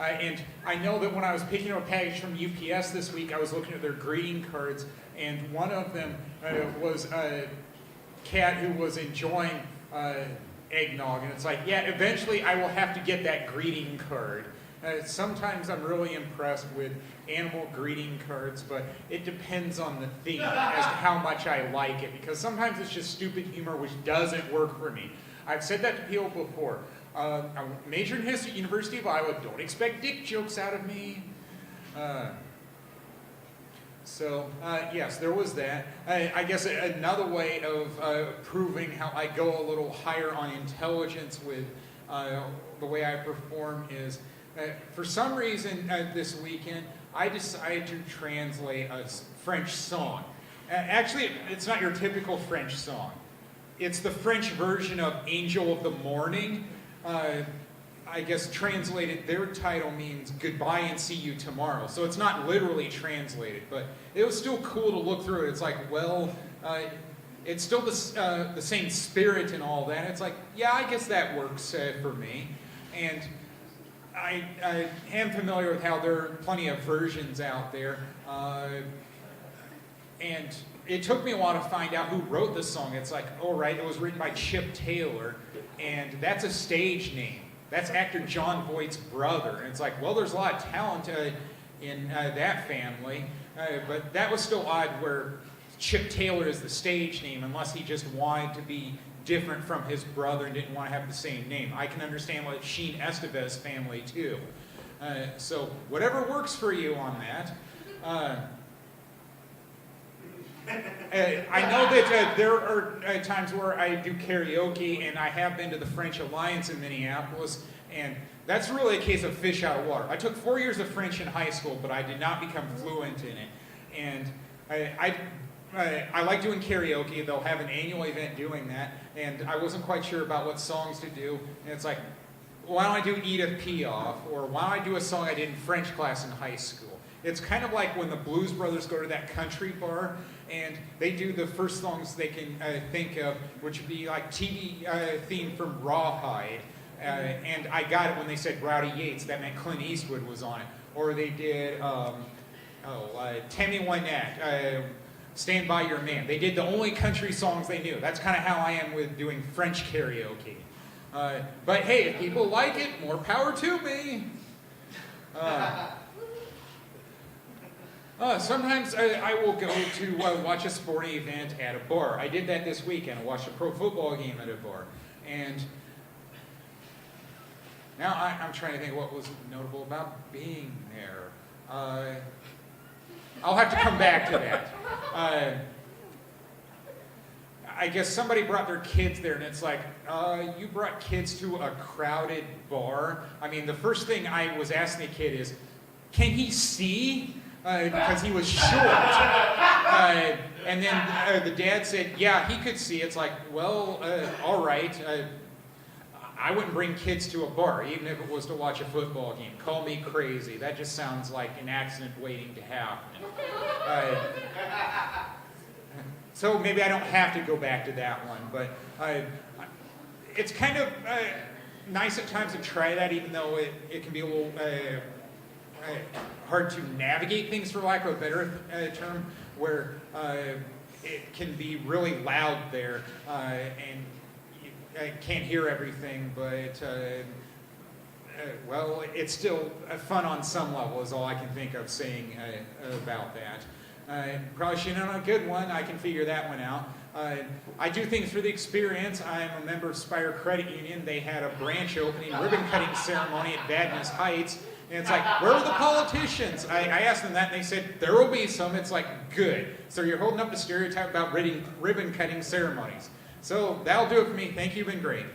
And I know that when I was picking up a package from UPS this week, I was looking at their greeting cards, and one of them was a cat who was enjoying eggnog, and it's like, yeah, eventually I will have to get that greeting card. Sometimes I'm really impressed with animal greeting cards, but it depends on the theme as to how much I like it, because sometimes it's just stupid humor which doesn't work for me. I've said that to people before. I major in history at University of Iowa. Don't expect dick jokes out of me. Yes, there was that. I guess another way of proving how I go a little higher on intelligence with the way I perform is, for some reason this weekend, I decided to translate a French song. Actually, it's not your typical French song. It's the French version of Angel of the Morning. I guess translated, their title means Goodbye and See You Tomorrow. So it's not literally translated, but it was still cool to look through it. It's like, well, it's still the same spirit and all that. It's like, yeah, I guess that works for me. And I am familiar with how there are plenty of versions out there. And it took me a while to find out who wrote the song. It's like, oh, right, it was written by Chip Taylor, and that's a stage name. That's actor John Voight's brother. And it's like, well, there's a lot of talent in that family, but that was still odd where Chip Taylor is the stage name, unless he just wanted to be different from his brother and didn't want to have the same name. I can understand what Sheen Estevez family too. So whatever works for you on that. I know that there are times where I do karaoke, and I have been to the French Alliance in Minneapolis, and that's really a case of fish out of water. I took 4 years of French in high school, but I did not become fluent in it. And I like doing karaoke. They'll have an annual event doing that, and I wasn't quite sure about what songs to do. And it's like, why don't I do Edith Piaf, or why don't I do a song I did in French class in high school? It's kind of like when the Blues Brothers go to that country bar, and they do the first songs they can think of, which would be like TV theme from Rawhide. And I got it when they said Rowdy Yates. That meant Clint Eastwood was on it. Or they did Tammy Wynette, Stand By Your Man. They did the only country songs they knew. That's kind of how I am with doing French karaoke. But hey, if people like it, more power to me. Sometimes I will go to watch a sporting event at a bar. I did that this weekend. I watched a pro football game at a bar. And now I'm trying to think what was notable about being there. I'll have to come back to that. I guess somebody brought their kids there, and it's like, you brought kids to a crowded bar? I mean, the first thing I was asking the kid is, can he see? Because he was short. And then the dad said, yeah, he could see. It's like, well, all right. I wouldn't bring kids to a bar, even if it was to watch a football game. Call me crazy. That just sounds like an accident waiting to happen. So maybe I don't have to go back to that one. But it's kind of nice at times to try that, even though it can be a little hard to navigate things, for lack of a better term, where it can be really loud there, and you can't hear everything, but well, it's still fun on some level, is all I can think of saying about that. Probably should have known a good one. I can figure that one out. I do things for the experience. I'm a member of Spire Credit Union. They had a branch opening ribbon cutting ceremony at Vadnais Heights. And it's like, where are the politicians? I asked them that, and they said, there will be some. It's like, good. So you're holding up the stereotype about ribbon cutting ceremonies. So that'll do it for me. Thank you. You've been great.